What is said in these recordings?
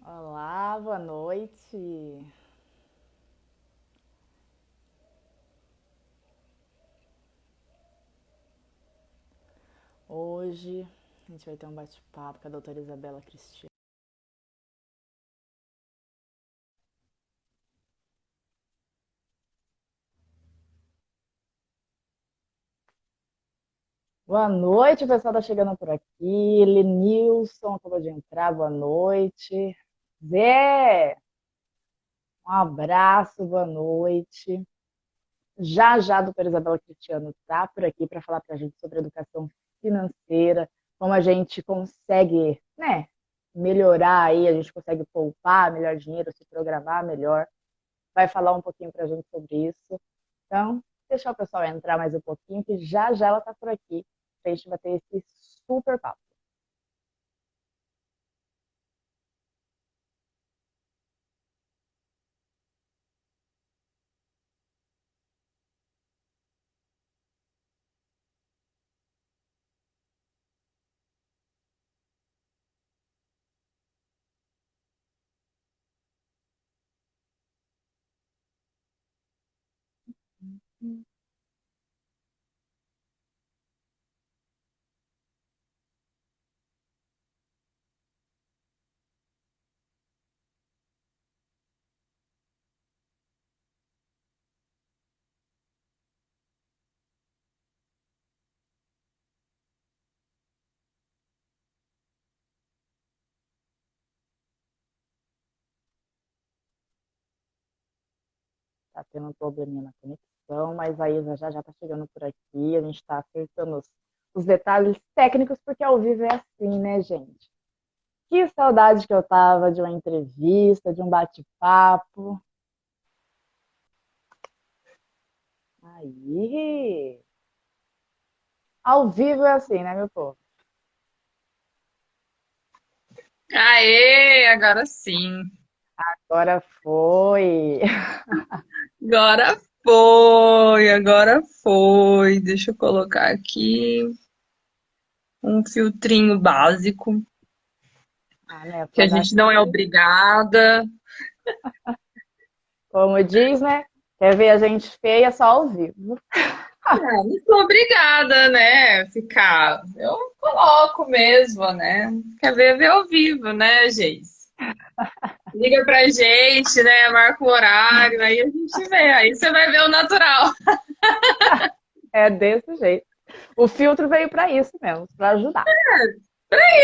Olá, boa noite. Hoje a gente vai ter um bate-papo com a doutora Isabela Cristiano. Boa noite, o pessoal tá chegando por aqui. Lenilson acabou de entrar, boa noite. Zé, um abraço, boa noite. Já a doutora Isabela Cristiano tá por aqui para falar para a gente sobre educação financeira, como a gente consegue, né, melhorar aí, a gente consegue poupar melhor dinheiro, se programar melhor. Vai falar um pouquinho para a gente sobre isso. Então, deixar o pessoal entrar mais um pouquinho, que já ela está por aqui, para a gente bater esse super papo. Tá tendo um probleminha na conexão, mas a Isa já está chegando por aqui, a gente está acertando os detalhes técnicos, porque ao vivo é assim, né, gente? Que saudade que eu tava de uma entrevista, de um bate-papo. Aí, ao vivo é assim, né, meu povo? Aê, agora sim. Agora foi. Agora foi, agora foi. Deixa eu colocar aqui um filtrinho básico, Ah, né, que a para dar gente não é aquele, obrigada. como diz, né? Quer ver a gente feia só ao vivo. Não sou obrigada, né? Ficar. Eu coloco mesmo, né? Quer ver, ver ao vivo, né, gente? Liga pra gente, né? Marca o horário, aí a gente vê. Aí você vai ver o natural. É desse jeito. O filtro veio para isso mesmo, para ajudar.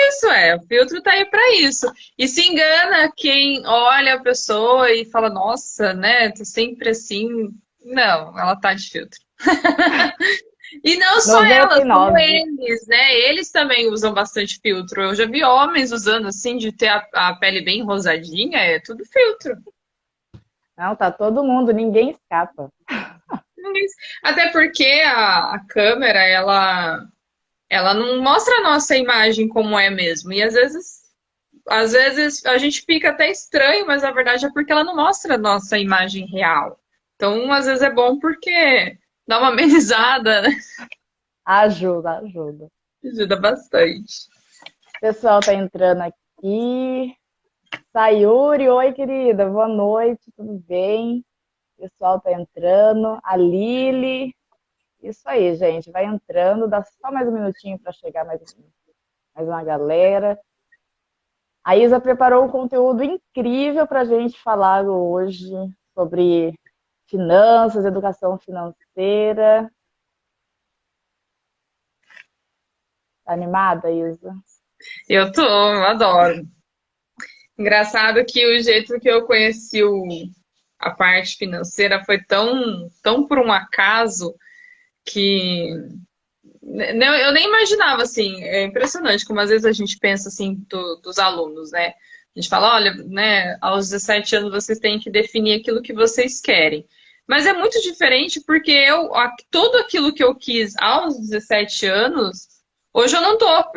Isso é, o filtro tá aí pra isso. E se engana quem olha a pessoa e fala, nossa, né, tá sempre assim. Não, ela tá de filtro. E não só elas, como 99. eles, né? Eles também usam bastante filtro. Eu já vi homens usando assim, de ter a pele bem rosadinha, é tudo filtro. Não, tá todo mundo, ninguém escapa. Até porque a câmera, ela não mostra a nossa imagem como é mesmo. E às vezes a gente fica até estranho, mas a verdade é porque ela não mostra a nossa imagem real. Então, às vezes é bom porque dá uma amenizada, né? Ajuda, ajuda. Ajuda bastante. O pessoal tá entrando aqui. Sayuri, oi, querida. Boa noite, tudo bem? O pessoal tá entrando. A Lili. Isso aí, gente. Vai entrando. Dá só mais um minutinho para chegar mais uma galera. A Isa preparou um conteúdo incrível para a gente falar hoje sobre finanças, educação financeira. Tá animada, Isa? Eu adoro. Engraçado que o jeito que eu conheci a parte financeira foi tão por um acaso que eu nem imaginava assim. É impressionante como às vezes a gente pensa assim dos alunos, né? A gente fala, olha, né, aos 17 anos vocês têm que definir aquilo que vocês querem. Mas é muito diferente porque tudo aquilo que eu quis aos 17 anos, hoje eu não tô.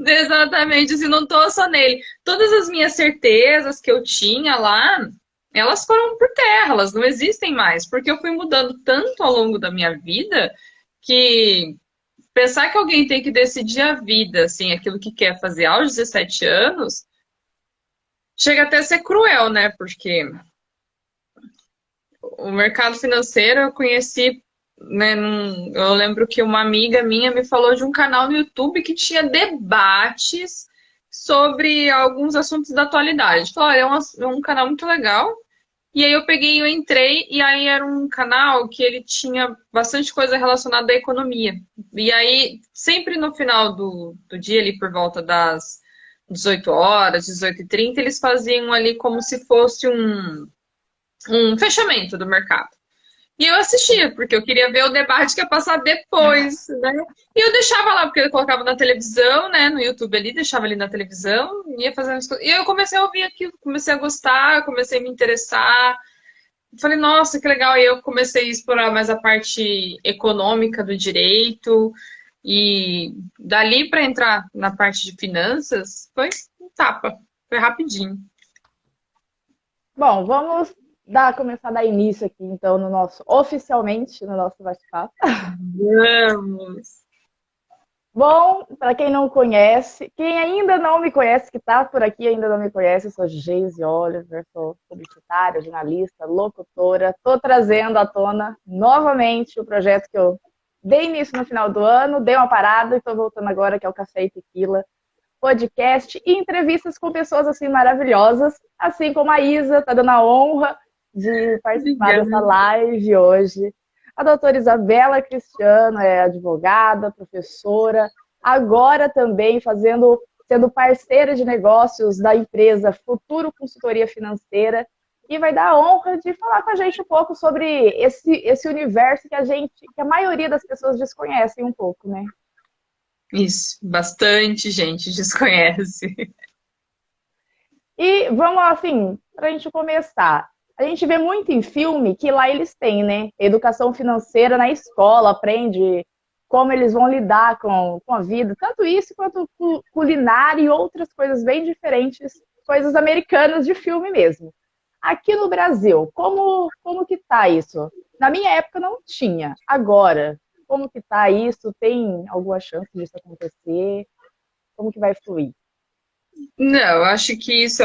Exatamente, assim, não tô só nele. Todas as minhas certezas que eu tinha lá, elas foram por terra, elas não existem mais, porque eu fui mudando tanto ao longo da minha vida que pensar que alguém tem que decidir a vida, assim, aquilo que quer fazer aos 17 anos, chega até a ser cruel, né? Porque o mercado financeiro eu conheci, né? Eu lembro que uma amiga minha me falou de um canal no YouTube que tinha debates sobre alguns assuntos da atualidade. Falou, olha, é um canal muito legal. E aí eu peguei, eu entrei, e aí era um canal que ele tinha bastante coisa relacionada à economia. E aí, sempre no final do dia, ali por volta das 18 horas, 18h30, eles faziam ali como se fosse um fechamento do mercado. E eu assistia, porque eu queria ver o debate que ia passar depois, né? E eu deixava lá, porque eu colocava na televisão, né? No YouTube ali, deixava ali na televisão, ia fazendo as coisas. E eu comecei a ouvir aquilo, comecei a gostar, comecei a me interessar. Falei, nossa, que legal. E eu comecei a explorar mais a parte econômica do direito. E dali para entrar na parte de finanças, foi um tapa, foi rapidinho. Bom, vamos começar a dar início aqui, então, oficialmente, no nosso bate-papo. Vamos! Bom, para quem não conhece, quem ainda não me conhece, que está por aqui ainda não me conhece, eu sou Geise Oliver, sou publicitária, jornalista, locutora. Estou trazendo à tona novamente o projeto que eu dei início no final do ano, dei uma parada e estou voltando agora, que é o Café e Tequila, podcast e entrevistas com pessoas assim maravilhosas, assim como a Isa, está dando a honra de participar dessa live hoje. A doutora Isabela Cristiano é advogada, professora, agora também sendo parceira de negócios da empresa Futuro Consultoria Financeira, e vai dar a honra de falar com a gente um pouco sobre esse universo que a maioria das pessoas desconhecem um pouco, né? Isso, bastante gente desconhece. E vamos, assim, para a gente começar. A gente vê muito em filme que lá eles têm, né? Educação financeira na escola, aprende como eles vão lidar com a vida. Tanto isso quanto culinária e outras coisas bem diferentes, coisas americanas de filme mesmo. Aqui no Brasil, como que tá isso? Na minha época não tinha. Agora, como que tá isso? Tem alguma chance disso acontecer? Como que vai fluir? Não, eu acho que isso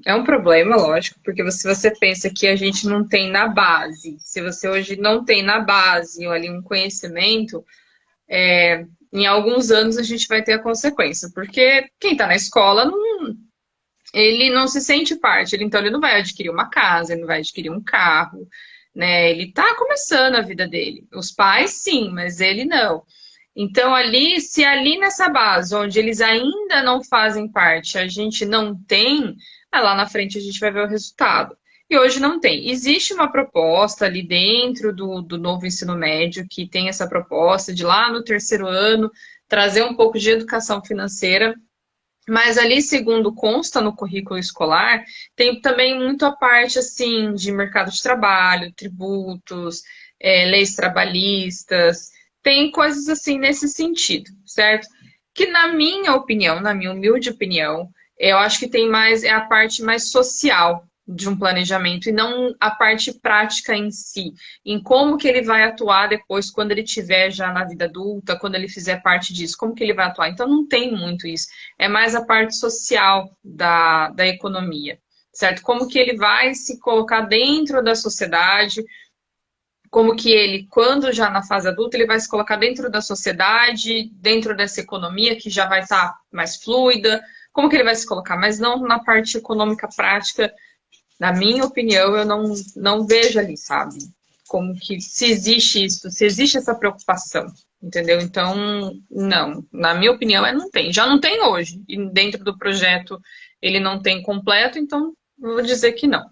é um problema, lógico, porque se você pensa que a gente não tem na base, se você hoje não tem na base ali um conhecimento, em alguns anos a gente vai ter a consequência, porque quem está na escola ele não se sente parte, então ele não vai adquirir uma casa, ele não vai adquirir um carro, né? Ele está começando a vida dele. Os pais sim, mas ele não. Então, se ali nessa base, onde eles ainda não fazem parte, a gente não tem, lá na frente a gente vai ver o resultado. E hoje não tem. Existe uma proposta ali dentro do novo ensino médio que tem essa proposta de lá no terceiro ano trazer um pouco de educação financeira, mas ali, segundo consta no currículo escolar, tem também muito a parte assim de mercado de trabalho, tributos, leis trabalhistas, tem coisas assim nesse sentido, certo? Que na minha opinião, na minha humilde opinião, eu acho que tem mais, é a parte mais social de um planejamento e não a parte prática em si, em como que ele vai atuar depois quando ele estiver já na vida adulta, quando ele fizer parte disso, como que ele vai atuar. Então não tem muito isso, é mais a parte social da economia, certo? Como que ele vai se colocar dentro da sociedade, como que ele, quando já na fase adulta, ele vai se colocar dentro da sociedade, dentro dessa economia que já vai estar mais fluida, como que ele vai se colocar, mas não na parte econômica prática. Na minha opinião, eu não vejo ali, sabe? Como que se existe isso, se existe essa preocupação, entendeu? Então, não. Na minha opinião, não tem. Já não tem hoje. E dentro do projeto ele não tem completo, então vou dizer que não.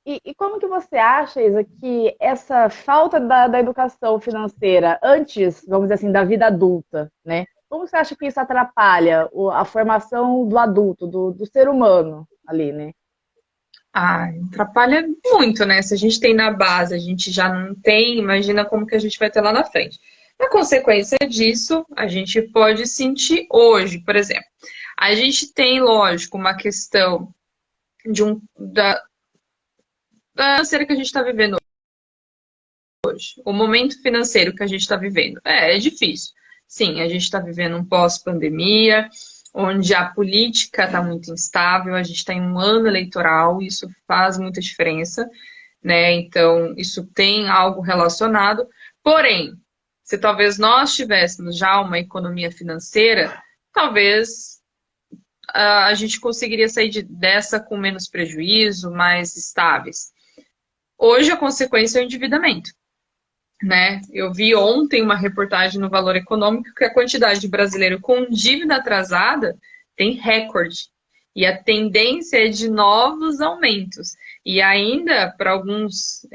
E como que você acha, Isa, que essa falta da educação financeira antes, vamos dizer assim, da vida adulta, né? Como você acha que isso atrapalha a formação do adulto, do ser humano ali, né? Ah, atrapalha muito, né? Se a gente tem na base, a gente já não tem, imagina como que a gente vai ter lá na frente. A consequência disso, a gente pode sentir hoje, por exemplo. A gente tem, lógico, uma questão da financeira que a gente está vivendo hoje, o momento financeiro que a gente está vivendo. É difícil. Sim, a gente está vivendo um pós-pandemia, onde a política está muito instável, a gente está em um ano eleitoral, isso faz muita diferença, né? Então, isso tem algo relacionado. Porém, se talvez nós tivéssemos já uma economia financeira, talvez a gente conseguiria sair dessa com menos prejuízo, mais estáveis. Hoje, a consequência é o endividamento, né? Eu vi ontem uma reportagem no Valor Econômico que a quantidade de brasileiro com dívida atrasada tem recorde. E a tendência é de novos aumentos. E ainda, para alguns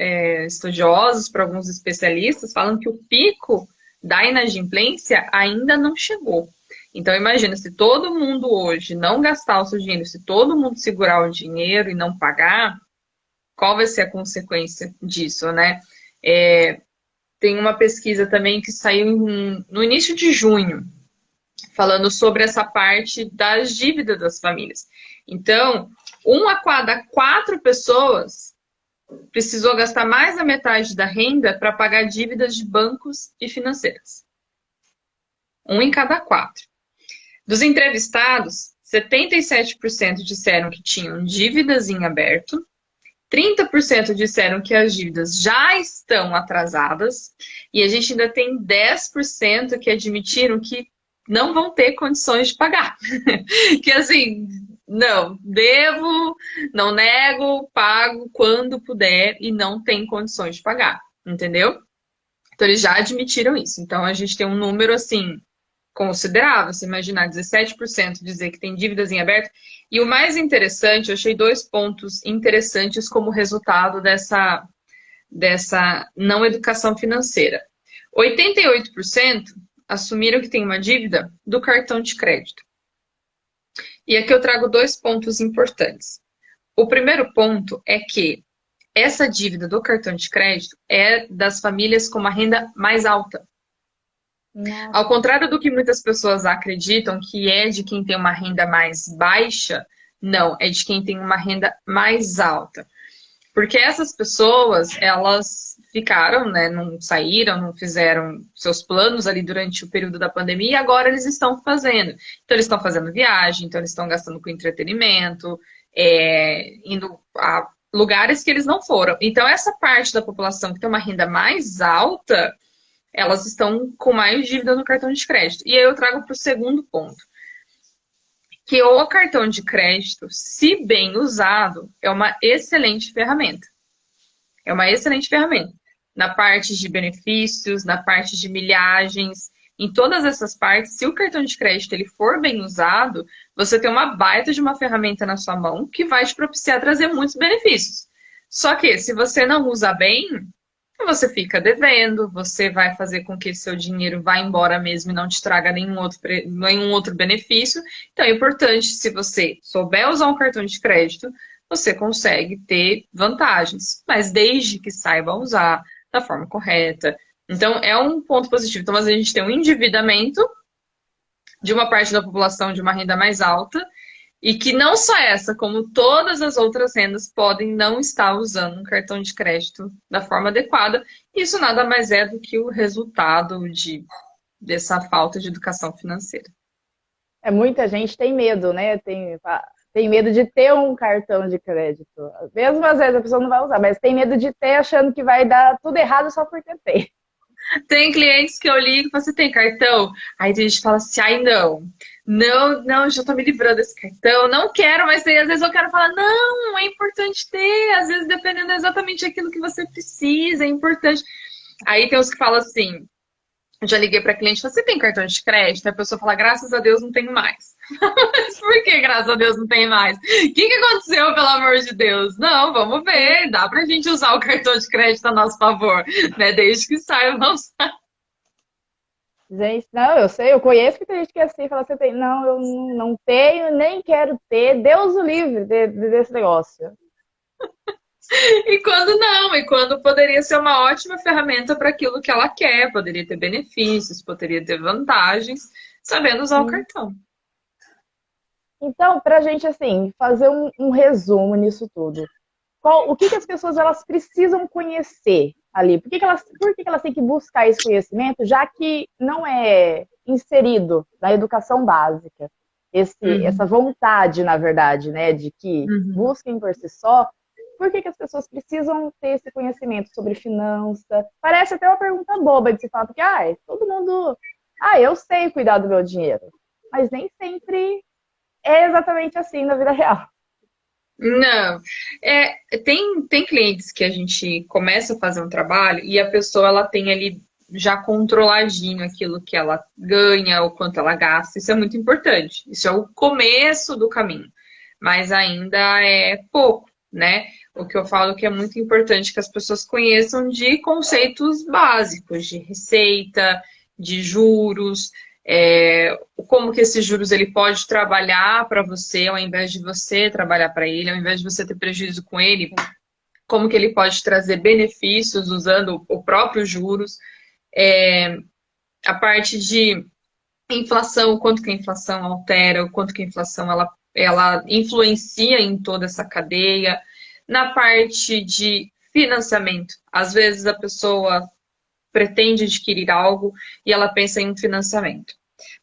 estudiosos, para alguns especialistas, falam que o pico da inadimplência ainda não chegou. Então, imagina, se todo mundo hoje não gastar o seu dinheiro, se todo mundo segurar o dinheiro e não pagar, qual vai ser a consequência disso, né? Tem uma pesquisa também que saiu no início de junho, falando sobre essa parte das dívidas das famílias. Então, 1 a cada 4 pessoas precisou gastar mais da metade da renda para pagar dívidas de bancos e financeiras. 1 em cada 4. Dos entrevistados, 77% disseram que tinham dívidas em aberto, 30% disseram que as dívidas já estão atrasadas e a gente ainda tem 10% que admitiram que não vão ter condições de pagar. Que assim, não, devo, não nego, pago quando puder e não tem condições de pagar, entendeu? Então eles já admitiram isso. Então a gente tem um número assim considerável, se imaginar 17% dizer que tem dívidas em aberto. E o mais interessante, eu achei 2 pontos interessantes como resultado dessa não educação financeira. 88% assumiram que tem uma dívida do cartão de crédito. E aqui eu trago 2 pontos importantes. O primeiro ponto é que essa dívida do cartão de crédito é das famílias com uma renda mais alta. Nossa. Ao contrário do que muitas pessoas acreditam, que é de quem tem uma renda mais baixa, não, é de quem tem uma renda mais alta. Porque essas pessoas, elas ficaram, né, não saíram, não fizeram seus planos ali durante o período da pandemia e agora eles estão fazendo. Então, eles estão fazendo viagem, então eles estão gastando com entretenimento, indo a lugares que eles não foram. Então, essa parte da população que tem uma renda mais alta, elas estão com mais dívida no cartão de crédito. E aí eu trago para o segundo ponto. Que o cartão de crédito, se bem usado, é uma excelente ferramenta. É uma excelente ferramenta. Na parte de benefícios, na parte de milhagens, em todas essas partes, se o cartão de crédito ele for bem usado, você tem uma baita de uma ferramenta na sua mão que vai te propiciar trazer muitos benefícios. Só que, se você não usa bem, você fica devendo, você vai fazer com que seu dinheiro vá embora mesmo e não te traga nenhum outro benefício. Então é importante, se você souber usar um cartão de crédito, você consegue ter vantagens, mas desde que saiba usar da forma correta. Então é um ponto positivo. Então, mas a gente tem um endividamento de uma parte da população de uma renda mais alta, e que não só essa, como todas as outras rendas podem não estar usando um cartão de crédito da forma adequada. Isso nada mais é do que o resultado dessa falta de educação financeira. Muita gente tem medo, né? Tem medo de ter um cartão de crédito. Mesmo às vezes a pessoa não vai usar, mas tem medo de ter achando que vai dar tudo errado só porque tem. Tem clientes que eu ligo e falam, você tem cartão? Aí a gente fala assim, ai não, já tô me livrando desse cartão, não quero, mas aí, às vezes eu quero falar, não, é importante ter, às vezes dependendo exatamente daquilo que você precisa, é importante. Aí tem uns que falam assim, eu já liguei pra cliente, você tem cartão de crédito? Aí a pessoa fala, graças a Deus não tenho mais. Mas por que graças a Deus não tem mais? O que aconteceu, pelo amor de Deus? Não, vamos ver, dá pra gente usar o cartão de crédito a nosso favor, né? Desde que saiba usar. Gente, não, eu sei, eu conheço que tem gente que é assim, fala assim, não, eu não tenho, nem quero ter, Deus o livre desse negócio. E quando não, e quando poderia ser uma ótima ferramenta para aquilo que ela quer, poderia ter benefícios, poderia ter vantagens, sabendo usar o cartão. Então, para a gente, assim, fazer um resumo nisso tudo, o que as pessoas elas precisam conhecer ali? Por que elas têm que buscar esse conhecimento, já que não é inserido na educação básica? essa Uhum, vontade, na verdade, né, de que uhum. busquem por si só, por que que as pessoas precisam ter esse conhecimento sobre finança? Parece até uma pergunta boba de se falar, porque todo mundo, eu sei cuidar do meu dinheiro, mas nem sempre é exatamente assim na vida real. Não, tem clientes que a gente começa a fazer um trabalho e a pessoa ela tem ali já controladinho aquilo que ela ganha, o quanto ela gasta. Isso é muito importante. Isso é o começo do caminho, mas ainda é pouco, né? O que eu falo que é muito importante que as pessoas conheçam de conceitos básicos, de receita, de juros, como que esses juros ele pode trabalhar para você, ao invés de você trabalhar para ele, ao invés de você ter prejuízo com ele, como que ele pode trazer benefícios usando o próprio juros, a parte de inflação, o quanto que a inflação altera, o quanto que a inflação ela influencia em toda essa cadeia, na parte de financiamento. Às vezes a pessoa pretende adquirir algo e ela pensa em um financiamento.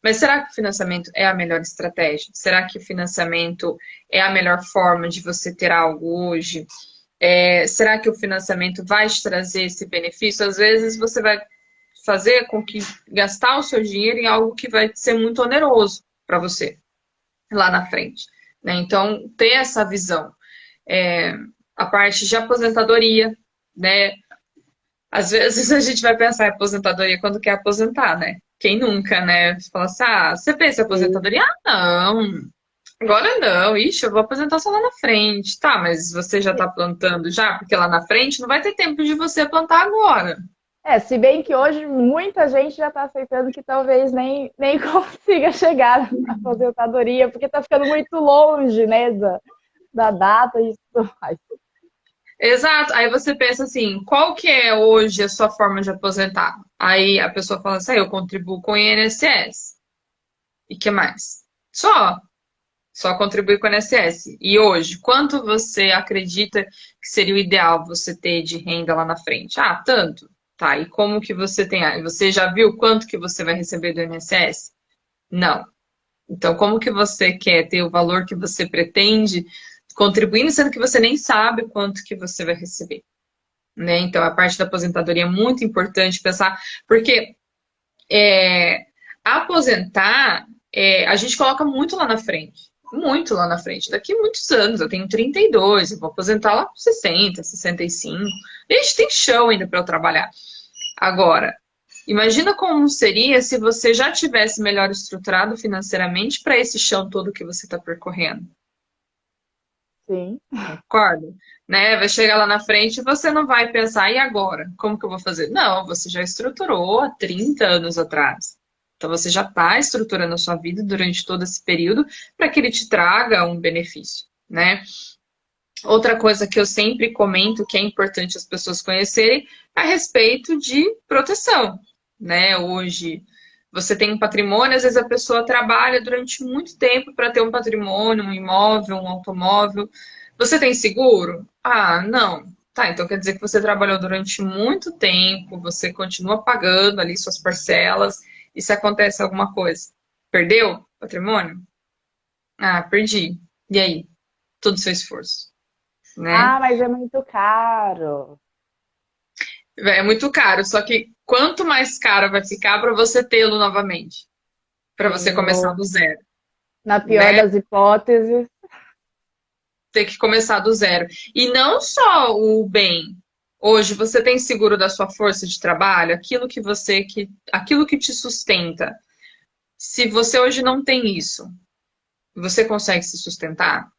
Mas será que o financiamento é a melhor estratégia? Será que o financiamento é a melhor forma de você ter algo hoje? Será que o financiamento vai te trazer esse benefício? Às vezes você vai fazer com que gastar o seu dinheiro em algo que vai ser muito oneroso para você lá na frente. Né? Então, ter essa visão. É, a parte de aposentadoria, né? Às vezes a gente vai pensar em aposentadoria quando quer aposentar, né? Quem nunca, né? Você fala assim, você pensa em Sim. aposentadoria? Não, agora não. Ixi, eu vou aposentar só lá na frente. Tá, mas você já tá plantando já? Porque lá na frente não vai ter tempo de você plantar agora. Se bem que hoje muita gente já está aceitando que talvez nem consiga chegar na aposentadoria, porque está ficando muito longe, né, da data e tudo mais. Exato. Aí você pensa assim, qual que é hoje a sua forma de aposentar? Aí a pessoa fala assim, eu contribuo com o INSS. E que mais? Só. Só contribuir com o INSS. E hoje, quanto você acredita que seria o ideal você ter de renda lá na frente? Tanto. Tá, e como que você tem? Você já viu quanto que você vai receber do INSS? Não. Então, como que você quer ter o valor que você pretende contribuindo, sendo que você nem sabe quanto que você vai receber? Né? Então, a parte da aposentadoria é muito importante pensar, porque aposentar, a gente coloca muito lá na frente. Muito lá na frente. Daqui a muitos anos, eu tenho 32, eu vou aposentar lá com 60, 65. A gente tem chão ainda para eu trabalhar. Agora, imagina como seria se você já tivesse melhor estruturado financeiramente para esse chão todo que você está percorrendo. Sim. Concorda? Né? Vai chegar lá na frente e você não vai pensar, e agora? Como que eu vou fazer? Não, você já estruturou há 30 anos atrás. Então você já está estruturando a sua vida durante todo esse período para que ele te traga um benefício, né? Outra coisa que eu sempre comento que é importante as pessoas conhecerem é a respeito de proteção, né? Hoje você tem um patrimônio, às vezes a pessoa trabalha durante muito tempo para ter um patrimônio, um imóvel, um automóvel. Você tem seguro? Não. Tá, então quer dizer que você trabalhou durante muito tempo, você continua pagando ali suas parcelas, e se acontece alguma coisa, perdeu patrimônio? Perdi. E aí? Todo o seu esforço, né? Mas é muito caro. É muito caro, só que quanto mais caro vai ficar para você tê-lo novamente, para você Sim, começar do zero, na pior né? das hipóteses, Ter que começar do zero. E não só o bem. Hoje você tem seguro da sua força de trabalho, aquilo que te sustenta. Se você hoje não tem isso, você consegue se sustentar?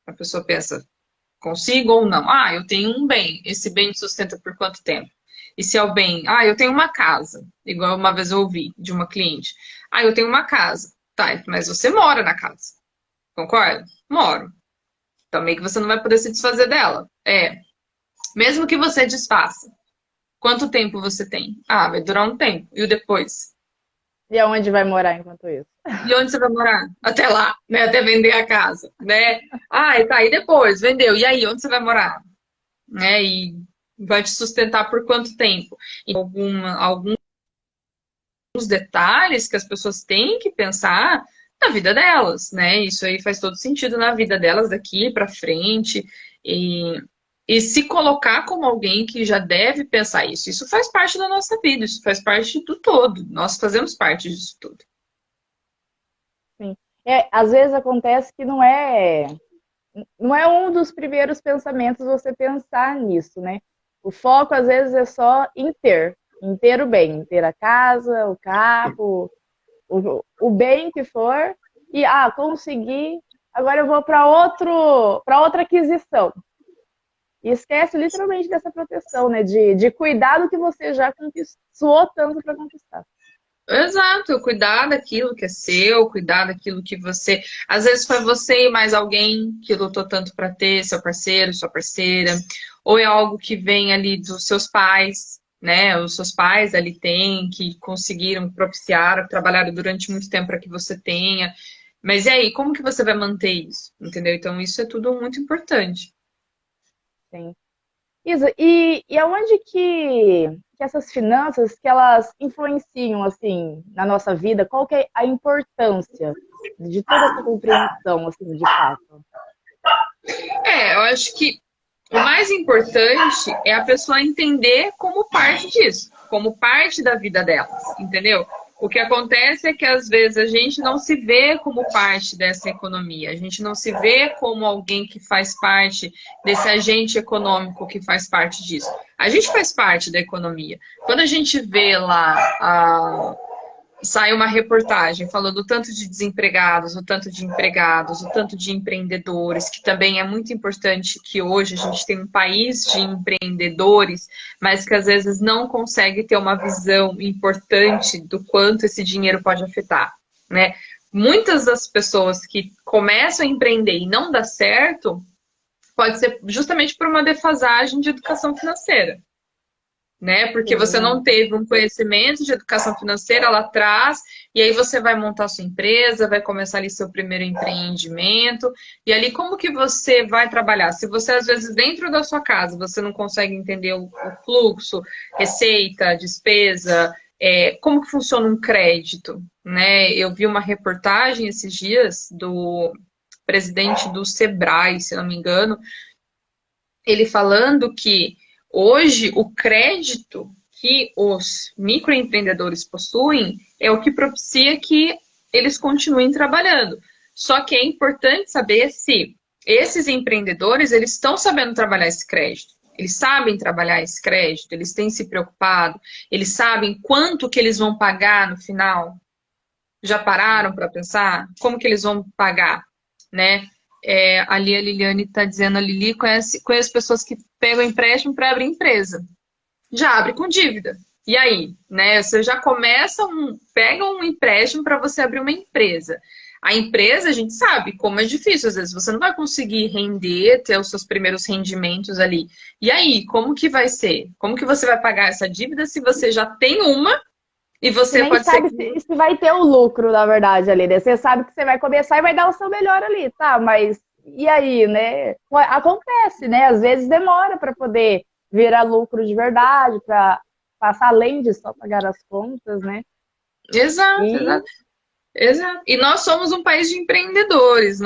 A pessoa pensa, consigo ou não? Eu tenho um bem. Esse bem me sustenta por quanto tempo? E se é o bem, eu tenho uma casa, igual uma vez eu ouvi de uma cliente. Eu tenho uma casa. Tá, mas você mora na casa. Concorda? Moro. Então meio que você não vai poder se desfazer dela. Mesmo que você desfaça. Quanto tempo você tem? Vai durar um tempo. E o depois? e aonde vai morar enquanto isso? E onde você vai morar? Até lá, né? Até vender a casa, né? E tá, e depois? Vendeu. E aí, onde você vai morar? Né? E vai te sustentar por quanto tempo? E alguns detalhes que as pessoas têm que pensar na vida delas, né? Isso aí faz todo sentido na vida delas daqui para frente. E se colocar como alguém que já deve pensar isso. Isso faz parte da nossa vida, isso faz parte do todo. Nós fazemos parte disso tudo. Sim. Às vezes acontece que não é um dos primeiros pensamentos você pensar nisso, né? O foco às vezes é só em ter o bem, em ter a casa, o carro, o bem que for, e consegui, agora eu vou para outra aquisição. E esquece literalmente dessa proteção, né? De cuidar do que você já suou tanto para conquistar. Exato, cuidar daquilo que é seu, cuidar daquilo que você. Às vezes foi você e mais alguém que lutou tanto para ter, seu parceiro, sua parceira, ou é algo que vem ali dos seus pais, né? Os seus pais ali têm, que conseguiram propiciar, trabalharam durante muito tempo para que você tenha. Mas e aí, como que você vai manter isso? Entendeu? Então, isso é tudo muito importante. Sim. Isa, e aonde que essas finanças que elas influenciam assim na nossa vida? Qual que é a importância de toda essa compreensão assim, de fato? Eu acho que o mais importante é a pessoa entender como parte disso, como parte da vida delas, entendeu? O que acontece é que às vezes a gente não se vê como parte dessa economia, a gente não se vê como alguém que faz parte desse agente econômico que faz parte disso. A gente faz parte da economia. Quando a gente vê lá sai uma reportagem falando o tanto de desempregados, o tanto de empregados, o tanto de empreendedores, que também é muito importante que hoje a gente tem um país de empreendedores, mas que às vezes não consegue ter uma visão importante do quanto esse dinheiro pode afetar, né? Muitas das pessoas que começam a empreender e não dá certo, pode ser justamente por uma defasagem de educação financeira, né? Porque você Sim, não teve um conhecimento de educação financeira lá atrás, e aí você vai montar sua empresa, vai começar ali seu primeiro empreendimento, e ali como que você vai trabalhar? Se você, às vezes, dentro da sua casa, você não consegue entender o fluxo, receita, despesa, como que funciona um crédito, né? Eu vi uma reportagem esses dias do presidente do Sebrae, se não me engano, ele falando que hoje o crédito que os microempreendedores possuem é o que propicia que eles continuem trabalhando. Só que é importante saber se esses empreendedores eles estão sabendo trabalhar esse crédito. Eles sabem trabalhar esse crédito, eles têm se preocupado, eles sabem quanto que eles vão pagar no final. Já pararam para pensar como que eles vão pagar, né? Ali a Liliane está dizendo, a Lili conhece pessoas que pegam empréstimo para abrir empresa. Já abre com dívida. E aí, né? Você já pega um empréstimo para você abrir uma empresa. A empresa, a gente sabe como é difícil, às vezes você não vai conseguir render, ter os seus primeiros rendimentos ali. E aí, como que vai ser? Como que você vai pagar essa dívida se você já tem uma e você você nem pode ser sabe que se vai ter o lucro, na verdade, ali, né? Você sabe que você vai começar e vai dar o seu melhor ali, tá? Mas e aí, né? Acontece, né? Às vezes demora para poder virar lucro de verdade, para passar além de só pagar as contas, né? exato, E exato. Exato. E nós somos um país de empreendedores.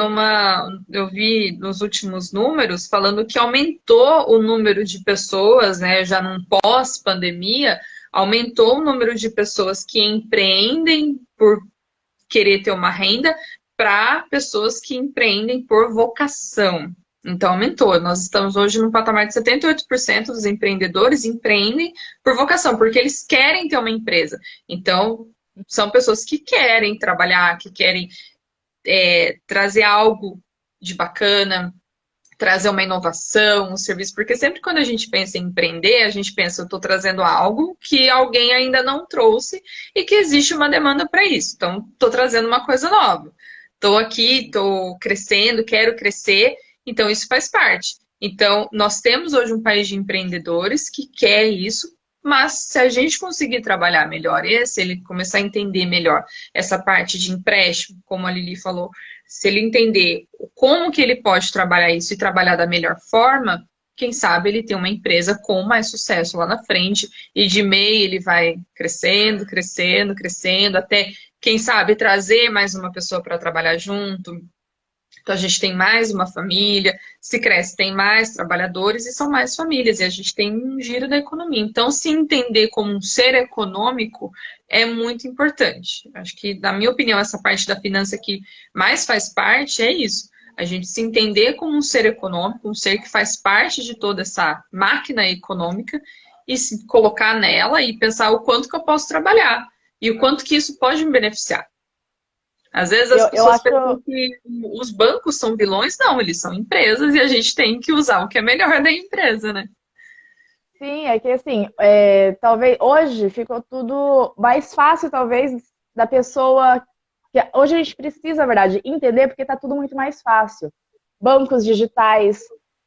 Eu vi nos últimos números falando que aumentou o número de pessoas, né, já num pós-pandemia, aumentou o número de pessoas que empreendem por querer ter uma renda para pessoas que empreendem por vocação. Então, aumentou. Nós estamos hoje no patamar de 78% dos empreendedores empreendem por vocação, porque eles querem ter uma empresa. Então, são pessoas que querem trabalhar, que querem trazer algo de bacana, trazer uma inovação, um serviço, porque sempre quando a gente pensa em empreender, a gente pensa, eu estou trazendo algo que alguém ainda não trouxe e que existe uma demanda para isso. Então, estou trazendo uma coisa nova. Estou aqui, estou crescendo, quero crescer, então isso faz parte. Então, nós temos hoje um país de empreendedores que quer isso, mas se a gente conseguir trabalhar melhor ele começar a entender melhor essa parte de empréstimo, como a Lili falou, se ele entender como que ele pode trabalhar isso e trabalhar da melhor forma, quem sabe ele tem uma empresa com mais sucesso lá na frente e de MEI ele vai crescendo, crescendo, crescendo, até quem sabe trazer mais uma pessoa para trabalhar junto. Então a gente tem mais uma família, se cresce, tem mais trabalhadores e são mais famílias, e a gente tem um giro da economia. Então, se entender como um ser econômico é muito importante. Acho que, na minha opinião, essa parte da finança que mais faz parte é isso. A gente se entender como um ser econômico, um ser que faz parte de toda essa máquina econômica e se colocar nela e pensar o quanto que eu posso trabalhar e o quanto que isso pode me beneficiar. Às vezes as Eu pessoas pensam acho, que os bancos são vilões, não, eles são empresas e a gente tem que usar o que é melhor da empresa, né? sim, é que assim, talvez hoje ficou tudo mais fácil, talvez, da pessoa. Hoje a gente precisa, na verdade, entender porque está tudo muito mais fácil. Bancos digitais,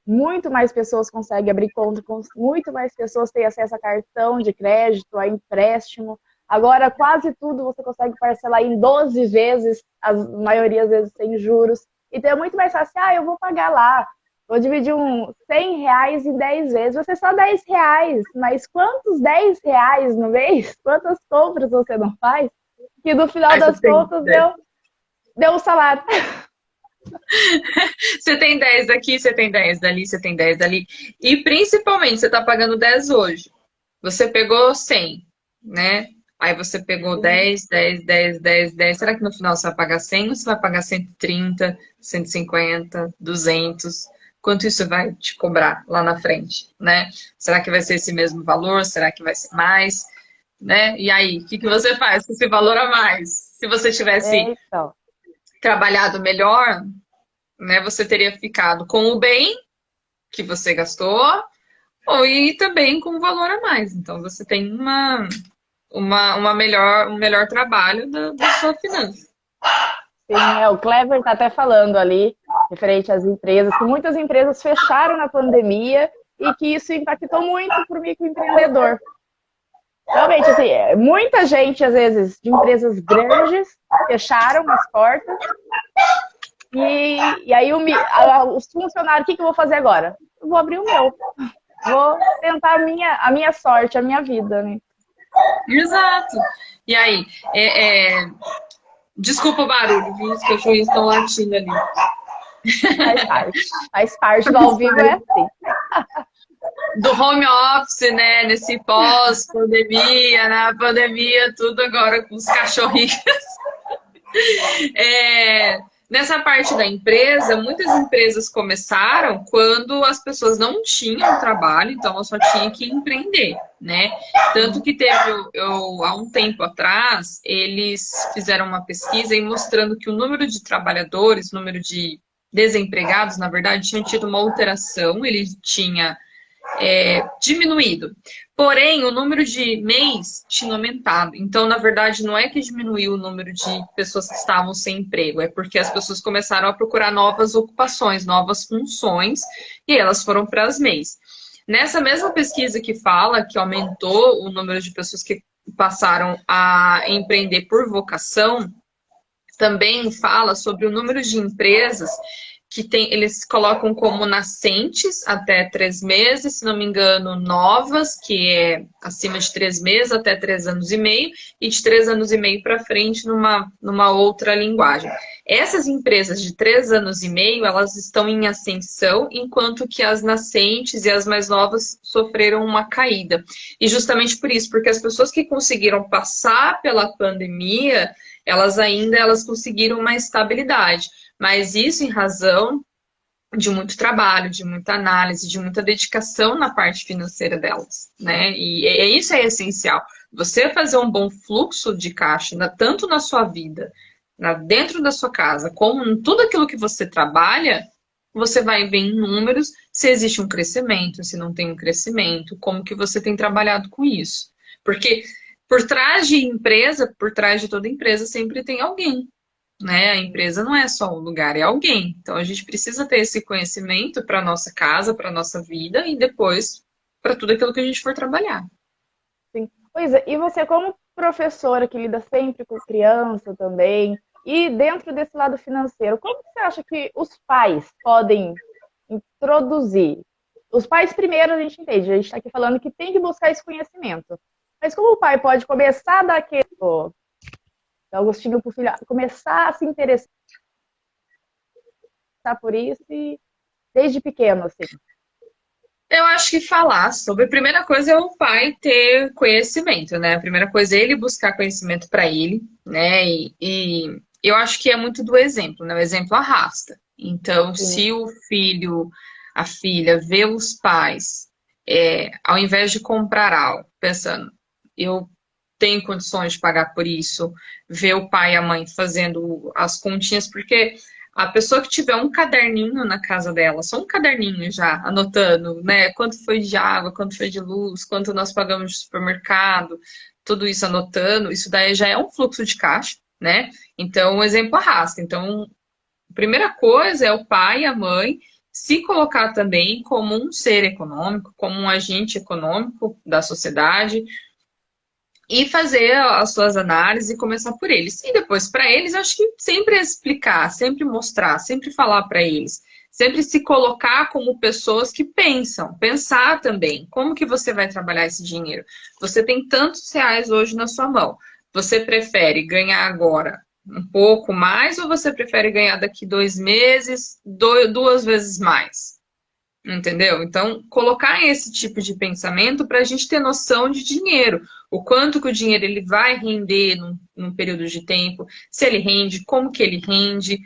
muito mais pessoas conseguem abrir conta, muito mais pessoas têm acesso a cartão de crédito, a empréstimo. Agora, quase tudo você consegue parcelar em 12 vezes, a maioria das vezes sem juros. Então é muito mais fácil, eu vou pagar lá. Vou dividir R$ 100 em 10 vezes, vai ser só R$ 10. Mas quantos R$ 10 no mês? Quantas compras você não faz? Que no final Aí você das tem, contas deu um salário. você tem 10 daqui, você tem 10 dali, você tem 10 dali. E principalmente, você está pagando 10 hoje. Você pegou 100, né? Aí você pegou 10, 10, 10, 10, 10. Será que no final você vai pagar 100 ou você vai pagar 130, 150, 200? Quanto isso vai te cobrar lá na frente, né? Será que vai ser esse mesmo valor? Será que vai ser mais? Né? E aí, o que que você faz com esse valor a mais? Se você tivesse Então. trabalhado melhor, né, você teria ficado com o bem que você gastou ou e também com o valor a mais. Então você tem um melhor trabalho da sua finança. Sim, o Clever está até falando ali, referente às empresas, que muitas empresas fecharam na pandemia e que isso impactou muito para o microempreendedor. Realmente, assim, muita gente, às vezes, de empresas grandes, fecharam as portas e aí os funcionários, o que eu vou fazer agora? Eu vou abrir o meu, vou tentar a minha sorte, a minha vida, né? Exato. E aí, desculpa o barulho, viu? Os cachorrinhos estão latindo ali. Faz parte do ao vivo, é assim. Do home office, né? Nesse pós-pandemia, na pandemia, tudo agora com os cachorrinhos. Nessa parte da empresa, muitas empresas começaram quando as pessoas não tinham trabalho, então elas só tinham que empreender, né? Tanto que teve, há um tempo atrás, eles fizeram uma pesquisa e mostrando que o número de trabalhadores, o número de desempregados, na verdade, tinha tido uma alteração, ele tinha diminuído. Porém, o número de MEIs tinha aumentado. Então, na verdade, não é que diminuiu o número de pessoas que estavam sem emprego, é porque as pessoas começaram a procurar novas ocupações, novas funções, e elas foram para as MEIs. Nessa mesma pesquisa que fala que aumentou o número de pessoas que passaram a empreender por vocação, também fala sobre o número de empresas que tem, eles colocam como nascentes até 3 meses, se não me engano, novas, que é acima de 3 meses até 3 anos e meio, e de 3 anos e meio para frente numa outra linguagem. Essas empresas de 3 anos e meio, elas estão em ascensão, enquanto que as nascentes e as mais novas sofreram uma caída. E justamente por isso, porque as pessoas que conseguiram passar pela pandemia, elas conseguiram uma estabilidade. Mas isso em razão de muito trabalho, de muita análise, de muita dedicação na parte financeira delas, né? E isso é essencial. Você fazer um bom fluxo de caixa, tanto na sua vida, dentro da sua casa, como em tudo aquilo que você trabalha, você vai ver em números se existe um crescimento, se não tem um crescimento, como que você tem trabalhado com isso. Porque por trás de empresa, por trás de toda empresa, sempre tem alguém, né? A empresa não é só um lugar, é alguém. Então a gente precisa ter esse conhecimento para nossa casa, para nossa vida e depois para tudo aquilo que a gente for trabalhar. Sim. Pois é, e você como professora que lida sempre com criança também, e dentro desse lado financeiro, como você acha que os pais podem introduzir? Os pais primeiro a gente entende, a gente está aqui falando que tem que buscar esse conhecimento. Mas como o pai pode começar a dar Então, Agostinho, para o filho começar a se interessar por isso e desde pequeno, assim. Eu acho que falar sobre, a primeira coisa é o pai ter conhecimento, né? A primeira coisa é ele buscar conhecimento para ele, né? E eu acho que é muito do exemplo, né? O exemplo arrasta. Então, Sim. se o filho, a filha, vê os pais, ao invés de comprar algo, pensando, eu tenho condições de pagar por isso, ver o pai e a mãe fazendo as continhas, porque a pessoa que tiver um caderninho na casa dela, só um caderninho já, anotando, né, quanto foi de água, quanto foi de luz, quanto nós pagamos de supermercado, tudo isso anotando, isso daí já é um fluxo de caixa, né? Então, o exemplo arrasta. Então, a primeira coisa é o pai e a mãe se colocar também como um ser econômico, como um agente econômico da sociedade, e fazer as suas análises e começar por eles. E depois, para eles, acho que sempre explicar, sempre mostrar, sempre falar para eles, sempre se colocar como pessoas que pensam, pensar também, como que você vai trabalhar esse dinheiro? Você tem tantos reais hoje na sua mão. Você prefere ganhar agora um pouco mais ou você prefere ganhar daqui 2 meses, duas vezes mais? Entendeu? Então, colocar esse tipo de pensamento para a gente ter noção de dinheiro, o quanto que o dinheiro ele vai render num período de tempo, se ele rende, como que ele rende.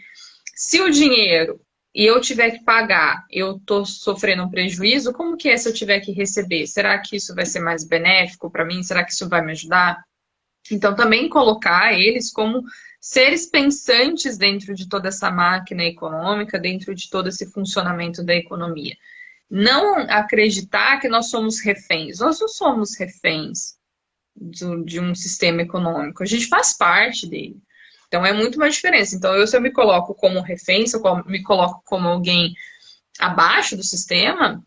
Se o dinheiro e eu tiver que pagar, eu estou sofrendo um prejuízo, como que é se eu tiver que receber? Será que isso vai ser mais benéfico para mim? Será que isso vai me ajudar? Então, também colocar eles como seres pensantes dentro de toda essa máquina econômica, dentro de todo esse funcionamento da economia. Não acreditar que nós somos reféns. Nós não somos reféns de um sistema econômico. A gente faz parte dele. Então, é muito uma diferença. Então, se eu me coloco como refém, se eu me coloco como alguém abaixo do sistema,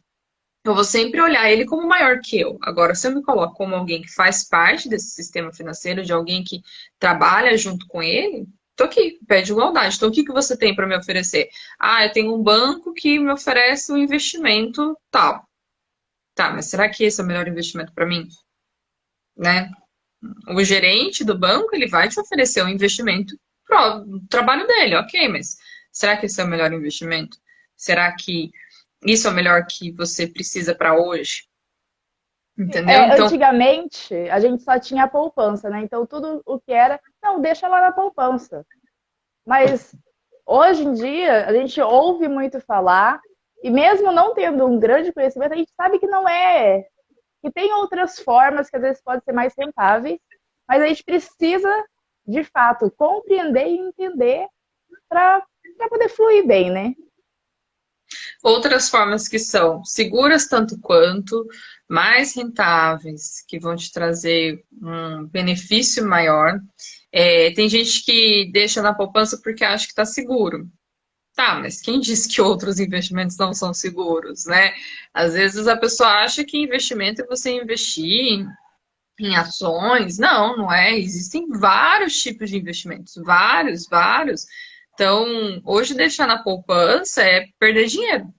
eu vou sempre olhar ele como maior que eu. Agora, se eu me coloco como alguém que faz parte desse sistema financeiro, de alguém que trabalha junto com ele, tô aqui, pé de igualdade. Então, o que que você tem para me oferecer? Ah, eu tenho um banco que me oferece um investimento tal. Tá, mas será que esse é o melhor investimento para mim? Né? O gerente do banco, ele vai te oferecer um investimento pro trabalho dele, ok, mas será que esse é o melhor investimento? Será que isso é o melhor que você precisa para hoje? Entendeu? Então, Antigamente, a gente só tinha a poupança, né? Então, tudo o que era, não, deixa lá na poupança. Mas hoje em dia, a gente ouve muito falar, e mesmo não tendo um grande conhecimento, a gente sabe que não é, que tem outras formas que às vezes podem ser mais rentáveis, mas a gente precisa, de fato, compreender e entender para poder fluir bem, né? outras formas que são seguras tanto quanto, mais rentáveis, que vão te trazer um benefício maior. Tem gente que deixa na poupança porque acha que está seguro. Tá, mas quem disse que outros investimentos não são seguros, né? Às vezes a pessoa acha que investimento é você investir em ações. Não, não é. Existem vários tipos de investimentos, vários, vários. Então, hoje deixar na poupança é perder dinheiro.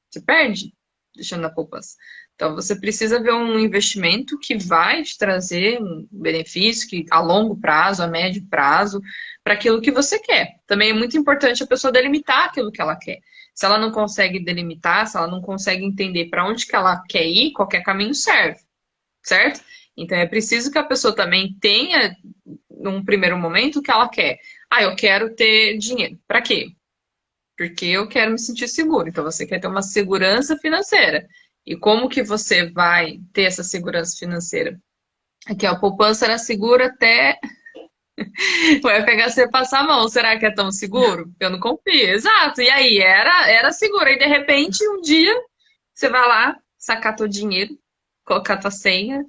Você perde deixando na poupança. Então, você precisa ver um investimento que vai te trazer um benefício que a longo prazo, a médio prazo, para aquilo que você quer. Também é muito importante a pessoa delimitar aquilo que ela quer. Se ela não consegue delimitar, se ela não consegue entender para onde que ela quer ir, qualquer caminho serve, certo? Então, é preciso que a pessoa também tenha, num primeiro momento, o que ela quer. Ah, eu quero ter dinheiro. Para quê? Porque eu quero me sentir seguro. Então você quer ter uma segurança financeira. E como que você vai ter essa segurança financeira? Aqui, ó, a poupança era segura até vai pegar você passar a mão. Será que é tão seguro? Eu não confio. Exato. E aí, era seguro. E de repente, um dia, você vai lá, sacar teu dinheiro, colocar tua senha,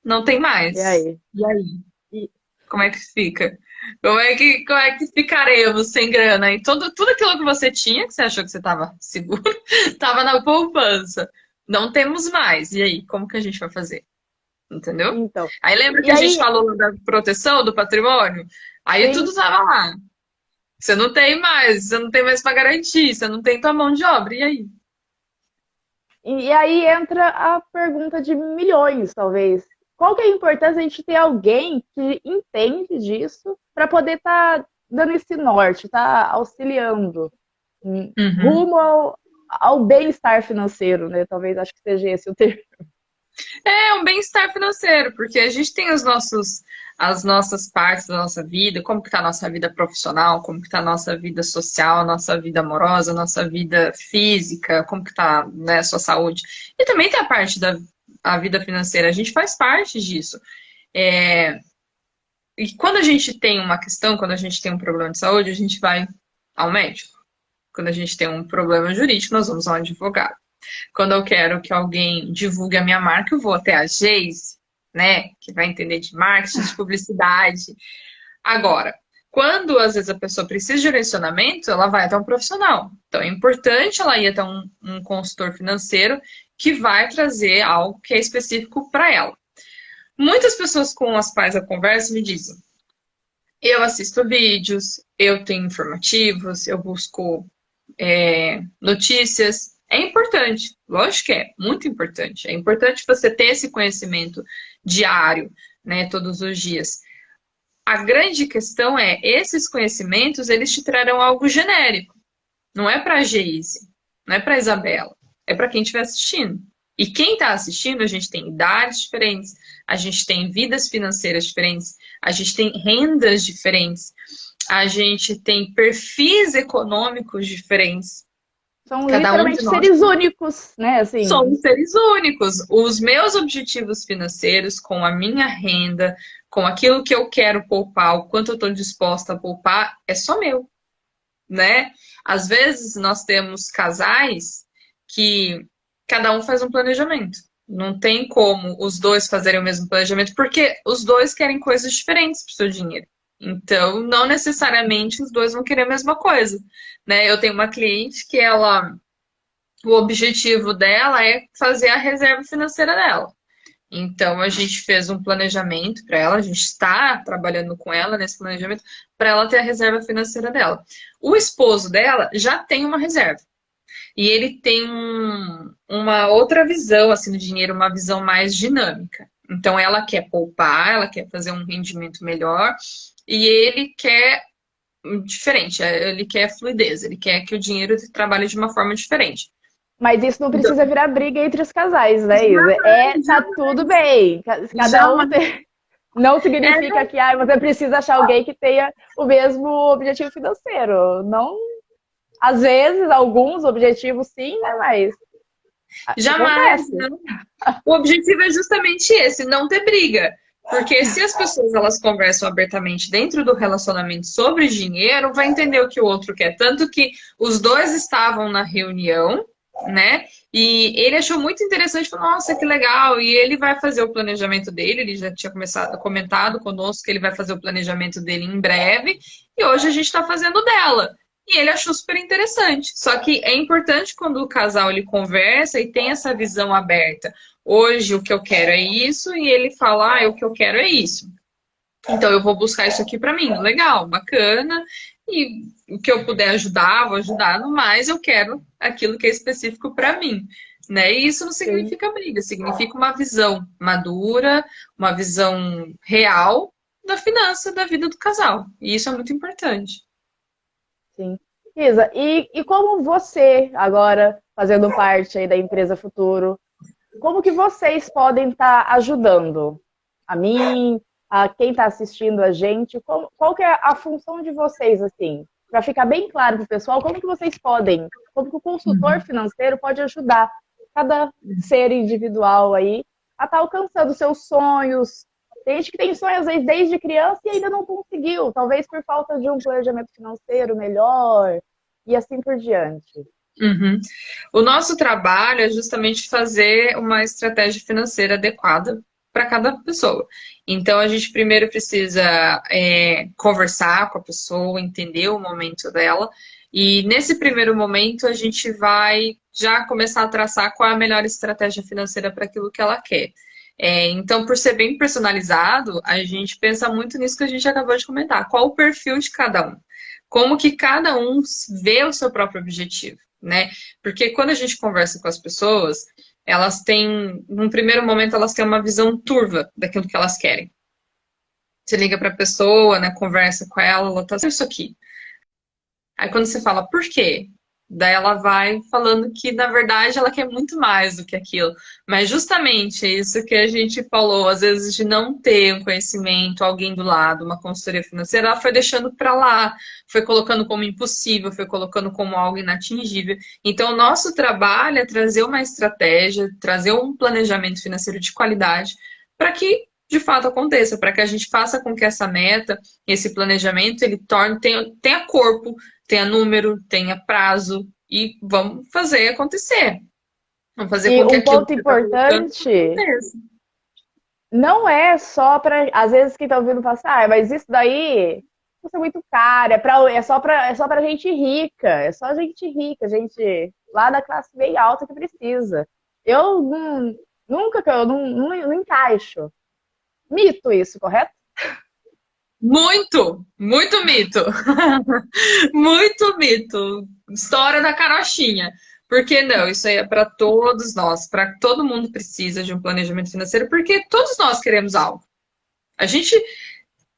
não tem E mais. aí? E aí? E, Como é que fica? Como é que ficaremos sem grana? E tudo aquilo que você tinha, que você achou que você estava seguro, estava na poupança. Não temos mais. E aí, como que a gente vai fazer? Entendeu? então, Aí lembra que e a gente aí, falou da proteção do patrimônio? Aí tudo sim, estava lá. Você não tem mais para garantir, você não tem tua mão de obra. E aí? e aí entra a pergunta de milhões, talvez. Qual que é a importância de a gente ter alguém que entende disso para poder estar dando esse norte, tá auxiliando Uhum. rumo ao bem-estar financeiro, né? Talvez acho que seja esse o termo. É um bem-estar financeiro, porque a gente tem as nossas partes da nossa vida, como que tá a nossa vida profissional, como que tá a nossa vida social, a nossa vida amorosa, a nossa vida física, como que tá, né, a sua saúde. E também tem a parte da a vida financeira, a gente faz parte disso. É, e quando a gente tem uma questão, quando a gente tem um problema de saúde, a gente vai ao médico. Quando a gente tem um problema jurídico, nós vamos ao advogado. Quando eu quero que alguém divulgue a minha marca, eu vou até a Geise, né? Que vai entender de marketing, de publicidade. Agora, quando às vezes a pessoa precisa de direcionamento, ela vai até um profissional. Então é importante ela ir até um consultor financeiro que vai trazer algo que é específico para ela. Muitas pessoas com as quais eu converso me dizem: eu assisto vídeos, eu tenho informativos, eu busco notícias. É importante, lógico que é, muito importante. É importante você ter esse conhecimento diário, né, todos os dias. A grande questão é, esses conhecimentos, eles te trarão algo genérico. Não é para a Geise, não é para a Isabela, é para quem estiver assistindo. E quem está assistindo, a gente tem idades diferentes, a gente tem vidas financeiras diferentes, a gente tem rendas diferentes, a gente tem perfis econômicos diferentes. São Cada um de literalmente nós seres únicos, né? Assim, somos seres únicos. Os meus objetivos financeiros, com a minha renda, com aquilo que eu quero poupar, o quanto eu estou disposta a poupar, é só meu, né? Às vezes nós temos casais que cada um faz um planejamento. Não tem como os dois fazerem o mesmo planejamento, porque os dois querem coisas diferentes para o seu dinheiro. Então, não necessariamente os dois vão querer a mesma coisa, né? Eu tenho uma cliente que o objetivo dela é fazer a reserva financeira dela. Então, a gente fez um planejamento para ela, a gente está trabalhando com ela nesse planejamento para ela ter a reserva financeira dela. O esposo dela já tem uma reserva. E ele tem uma outra visão assim do dinheiro, uma visão mais dinâmica. Então, ela quer poupar, ela quer fazer um rendimento melhor, e ele quer diferente, ele quer fluidez, ele quer que o dinheiro trabalhe de uma forma diferente. mas isso não Então, precisa virar briga entre os casais, né, Isa? jamais, Tá tudo bem. Cada um jamais. tem. Não É, significa que você precisa achar alguém que tenha o mesmo objetivo financeiro. Não, às vezes, alguns objetivos sim, né? Mas jamais. acontece. Não. O objetivo é justamente esse, não ter briga. Porque se as pessoas elas conversam abertamente dentro do relacionamento sobre dinheiro, vai entender o que o outro quer. Tanto que os dois estavam na reunião, né? E ele achou muito interessante, falou, nossa, que legal. E ele vai fazer o planejamento dele, ele já tinha comentado conosco que ele vai fazer o planejamento dele em breve, e hoje a gente está fazendo dela. E ele achou super interessante. Só que é importante quando o casal ele conversa e tem essa visão aberta. Hoje o que eu quero é isso, e ele fala, o que eu quero é isso. Então eu vou buscar isso aqui para mim. Legal, bacana. E o que eu puder ajudar, vou ajudar. No mais, eu quero aquilo que é específico para mim. Né? E isso não Sim, significa briga, significa uma visão madura, uma visão real da finança da vida do casal. E isso é muito importante. sim. Isa, e como você, agora fazendo parte aí da empresa Futuro, como que vocês podem estar ajudando a mim, a quem está assistindo a gente? Qual que é a função de vocês, assim? Para ficar bem claro para o pessoal, como que vocês podem, como que o consultor Uhum. financeiro pode ajudar cada ser individual aí a estar alcançando seus sonhos? Tem gente que tem sonhos, às vezes, desde criança e ainda não conseguiu, talvez por falta de um planejamento financeiro melhor e assim por diante. Uhum. O nosso trabalho é justamente fazer uma estratégia financeira adequada para cada pessoa. Então, a gente primeiro precisa conversar com a pessoa, entender o momento dela, e nesse primeiro momento a gente vai já começar a traçar qual é a melhor estratégia financeira para aquilo que ela quer. Então, por ser bem personalizado, a gente pensa muito nisso que a gente acabou de comentar. Qual o perfil de cada um? Como que cada um vê o seu próprio objetivo, né? Porque quando a gente conversa com as pessoas, elas têm, num primeiro momento, elas têm uma visão turva daquilo que elas querem. Você liga para a pessoa, né, conversa com ela tá isso aqui. Aí quando você fala por quê? Daí ela vai falando que, na verdade, ela quer muito mais do que aquilo. Mas justamente isso que a gente falou, às vezes de não ter um conhecimento, alguém do lado, uma consultoria financeira, ela foi deixando para lá, foi colocando como impossível, foi colocando como algo inatingível. Então, o nosso trabalho é trazer uma estratégia, trazer um planejamento financeiro de qualidade para que de fato aconteça, para que a gente faça com que essa meta, esse planejamento, ele tenha corpo, tenha número, tenha prazo e vamos fazer acontecer. Vamos fazer E com que um aquilo ponto que você está colocando importante aconteça. não é só para. Às vezes quem está ouvindo fala assim, ah, mas isso daí custa muito caro, é só para gente rica, é só gente rica, gente lá da classe bem alta que precisa. Eu nunca eu não encaixo. Mito isso, correto? Muito, muito mito. Muito mito. História da carochinha. Porque não, isso aí é para todos nós, para todo mundo precisa de um planejamento financeiro, porque todos nós queremos algo. A gente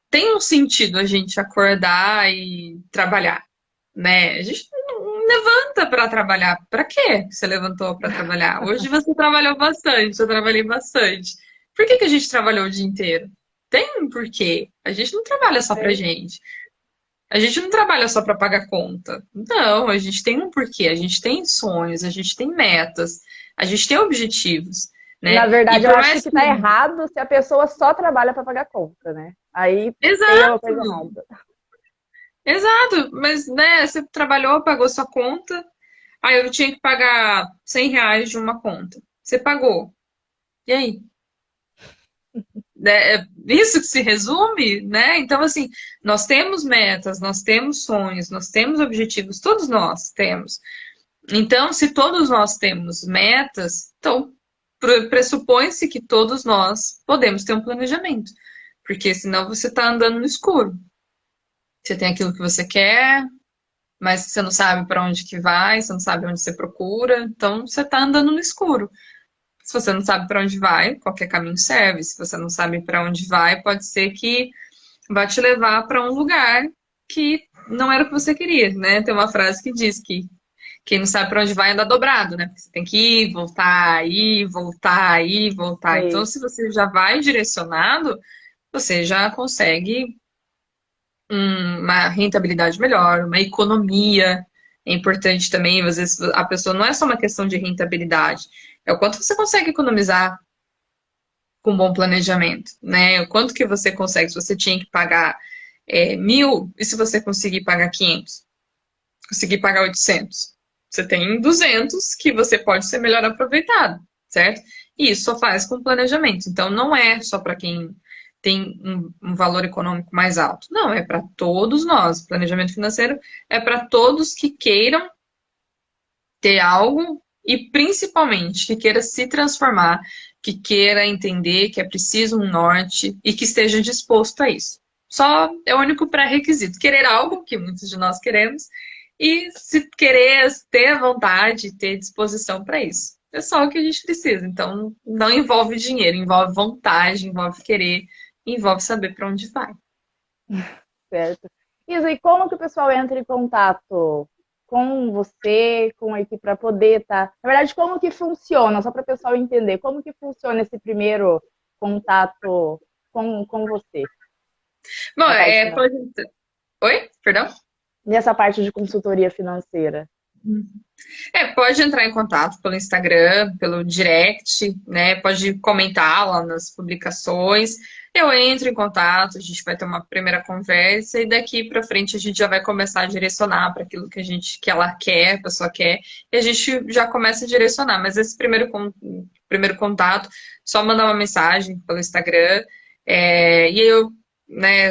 tem um sentido a gente acordar e trabalhar, né? A gente não levanta para trabalhar. Para quê que você levantou para trabalhar? Hoje você trabalhou bastante, eu trabalhei bastante. Por que que a gente trabalhou o dia inteiro? Tem um porquê. A gente não trabalha só pra É. gente. A gente não trabalha só para pagar conta. Não, a gente tem um porquê, a gente tem sonhos, a gente tem metas, a gente tem objetivos, Na né? E verdade, eu por acho mais que que. tá errado se a pessoa só trabalha para pagar conta, né? Aí tem uma Exato, coisa errada. exato. Mas, né, você trabalhou, pagou sua conta. Aí eu tinha que pagar R$ 100 de uma conta. Você pagou. E aí? É isso que se resume, né? Então, assim, nós temos metas, nós temos sonhos, nós temos objetivos, todos nós temos. Então, se todos nós temos metas, então pressupõe-se que todos nós podemos ter um planejamento, porque senão você está andando no escuro. Você tem aquilo que você quer, mas você não sabe para onde que vai, você não sabe onde você procura, então você está andando no escuro. Se você não sabe para onde vai, qualquer caminho serve. Se você não sabe para onde vai, pode ser que vá te levar para um lugar que não era o que você queria, né? Tem uma frase que diz que quem não sabe para onde vai anda dobrado, né? Porque você tem que ir, voltar, ir, voltar, ir, voltar. Então, Sim. se você já vai direcionado, você já consegue uma rentabilidade melhor, uma economia. É importante também, às vezes a pessoa não é só uma questão de rentabilidade, é o quanto você consegue economizar com bom planejamento, né? O quanto que você consegue, se você tinha que pagar 1.000, e se você conseguir pagar 500? Conseguir pagar 800. Você tem 200 que você pode ser melhor aproveitado, certo? E isso só faz com planejamento. Então, não é só para quem tem um valor econômico mais alto. Não, é para todos nós. Planejamento financeiro é para todos que queiram ter algo e, principalmente, que queira se transformar, que queira entender que é preciso um norte e que esteja disposto a isso. Só é o único pré-requisito. Querer algo, que muitos de nós queremos, e se querer ter vontade, ter disposição para isso. É só o que a gente precisa. Então, não envolve dinheiro, envolve vontade, envolve querer, envolve saber para onde vai. Certo. Isa, e como que o pessoal entra em contato com você, com a equipe, para poder estar. Na verdade, como que funciona, só para o pessoal entender, como que funciona esse primeiro contato com você, Bom, na parte pode. financeira, Oi? Perdão? nessa parte de consultoria financeira? Pode entrar em contato pelo Instagram, pelo direct, né? Pode comentar lá nas publicações. Eu entro em contato, a gente vai ter uma primeira conversa e daqui para frente a gente já vai começar a direcionar para aquilo que ela quer, a pessoa quer, e a gente já começa a direcionar. Mas esse primeiro contato, só mandar uma mensagem pelo Instagram, e aí eu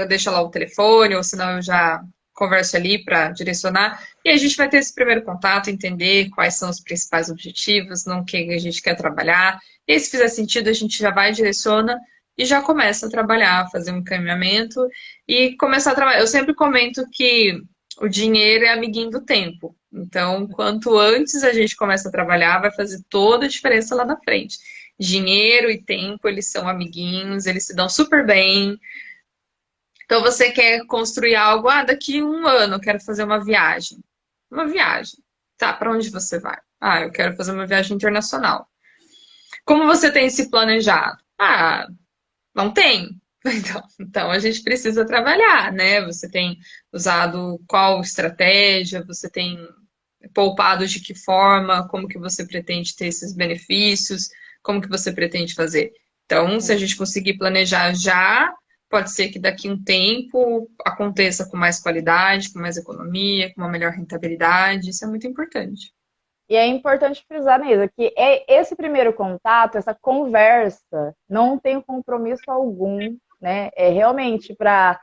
deixo lá o telefone, ou senão eu já converso ali para direcionar. E a gente vai ter esse primeiro contato, entender quais são os principais objetivos, no que a gente quer trabalhar. E aí, se fizer sentido, a gente já vai, direciona e já começa a trabalhar, fazer um encaminhamento e começar a trabalhar. Eu sempre comento que o dinheiro é amiguinho do tempo. Então, quanto antes a gente começa a trabalhar, vai fazer toda a diferença lá na frente. Dinheiro e tempo, eles são amiguinhos, eles se dão super bem. Então você quer construir algo, daqui 1 ano eu quero fazer uma viagem. Uma viagem. Tá, para onde você vai? Eu quero fazer uma viagem internacional. Como você tem se planejado? Não tem. Então a gente precisa trabalhar, né? Você tem usado qual estratégia? Você tem poupado de que forma? Como que você pretende ter esses benefícios? Como que você pretende fazer? Então, se a gente conseguir planejar já, pode ser que daqui a um tempo aconteça com mais qualidade, com mais economia, com uma melhor rentabilidade. Isso é muito importante. E é importante frisar, Neisa, que esse primeiro contato, essa conversa, não tem compromisso algum, né? É realmente para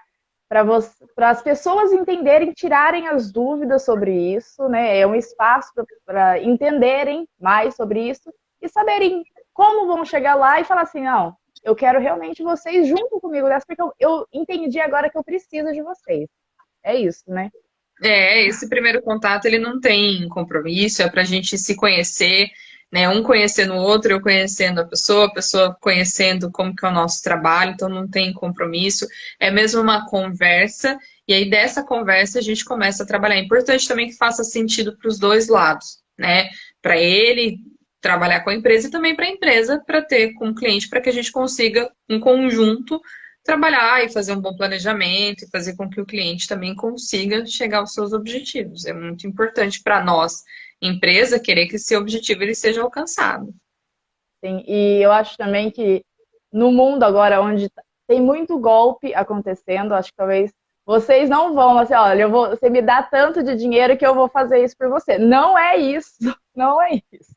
as pessoas entenderem, tirarem as dúvidas sobre isso, né? É um espaço para entenderem mais sobre isso e saberem como vão chegar lá e falar assim, não, eu quero realmente vocês junto comigo nessa, porque eu entendi agora que eu preciso de vocês. É isso, né? Esse primeiro contato ele não tem compromisso, é para a gente se conhecer, né? Um conhecendo o outro, eu conhecendo a pessoa conhecendo como que é o nosso trabalho, então não tem compromisso, é mesmo uma conversa, e aí dessa conversa a gente começa a trabalhar. É importante também que faça sentido para os dois lados, né? Para ele trabalhar com a empresa e também para a empresa, para ter com o cliente, para que a gente consiga, em conjunto, trabalhar e fazer um bom planejamento e fazer com que o cliente também consiga chegar aos seus objetivos. É muito importante para nós, empresa, querer que esse objetivo ele seja alcançado. Sim, e eu acho também que no mundo agora, onde tem muito golpe acontecendo, acho que talvez vocês não vão assim, olha, você me dá tanto de dinheiro que eu vou fazer isso por você. Não é isso, não é isso.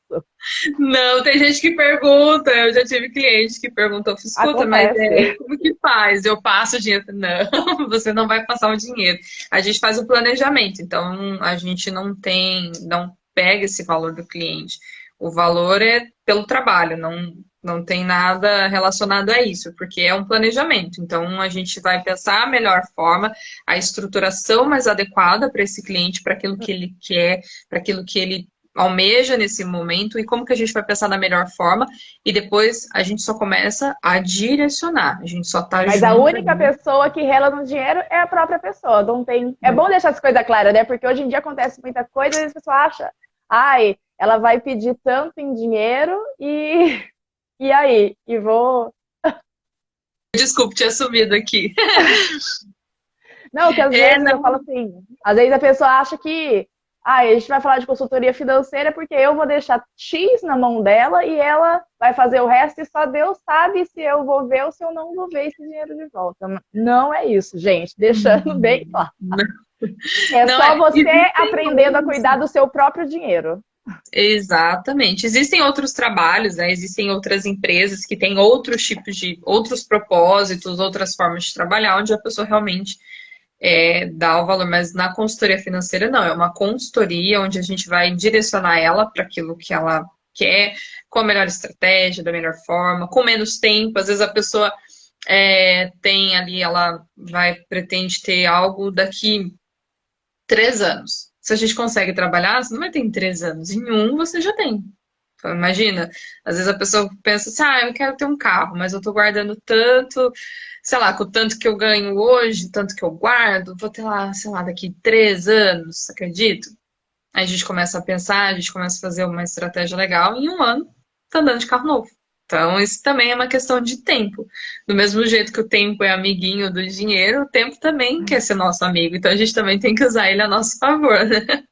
Não, tem gente que pergunta, eu já tive cliente que perguntou, escuta, mas Acontece. como que faz? Eu passo o dinheiro? Não, você não vai passar o dinheiro. A gente faz o planejamento, então a gente não pega esse valor do cliente. O valor é pelo trabalho, não tem nada relacionado a isso, porque é um planejamento. Então a gente vai pensar a melhor forma, a estruturação mais adequada para esse cliente, para aquilo que ele quer, para aquilo que ele almeja nesse momento e como que a gente vai pensar da melhor forma e depois a gente só começa a direcionar, a gente só tá Mas a junto única ali. pessoa que rela no dinheiro é a própria pessoa. Não tem. É bom deixar essa coisa clara, né? Porque hoje em dia acontece muita coisa e as pessoas acham, ai, ela vai pedir tanto em dinheiro e aí? E vou. Desculpe te assumido aqui. Não, que às vezes eu Não, falo assim, às vezes a pessoa acha que a gente vai falar de consultoria financeira porque eu vou deixar X na mão dela e ela vai fazer o resto e só Deus sabe se eu vou ver ou se eu não vou ver esse dinheiro de volta. Não é isso, gente, deixando bem claro. É não só é. você Existem aprendendo a outros. cuidar do seu próprio dinheiro. Exatamente. Existem outros trabalhos, né? Existem outras empresas que têm outros tipos de, outros propósitos, outras formas de trabalhar, onde a pessoa realmente dá o valor, mas na consultoria financeira não, é uma consultoria onde a gente vai direcionar ela para aquilo que ela quer, com a melhor estratégia, da melhor forma, com menos tempo. Às vezes a pessoa tem ali, ela pretende ter algo daqui 3 anos. Se a gente consegue trabalhar, você não vai ter em 3 anos. Em um você já tem. Então, imagina, às vezes a pessoa pensa assim, eu quero ter um carro, mas eu tô guardando tanto, sei lá, com o tanto que eu ganho hoje, tanto que eu guardo, vou ter lá, sei lá, daqui 3 anos, acredito? Aí a gente começa a pensar, a gente começa a fazer uma estratégia legal, e em 1 ano tá andando de carro novo. Então, isso também é uma questão de tempo. Do mesmo jeito que o tempo é amiguinho do dinheiro, o tempo também quer ser nosso amigo. Então, a gente também tem que usar ele a nosso favor, né?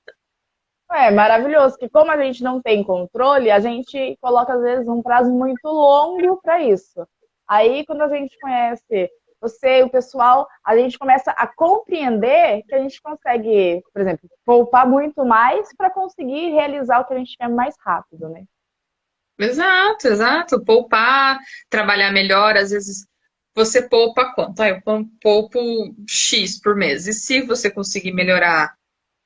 É maravilhoso que como a gente não tem controle, a gente coloca às vezes um prazo muito longo para isso. Aí quando a gente conhece você e o pessoal, a gente começa a compreender que a gente consegue, por exemplo, poupar muito mais para conseguir realizar o que a gente quer mais rápido, né? Exato, exato. Poupar, trabalhar melhor, às vezes você poupa quanto? Eu poupo X por mês. E se você conseguir melhorar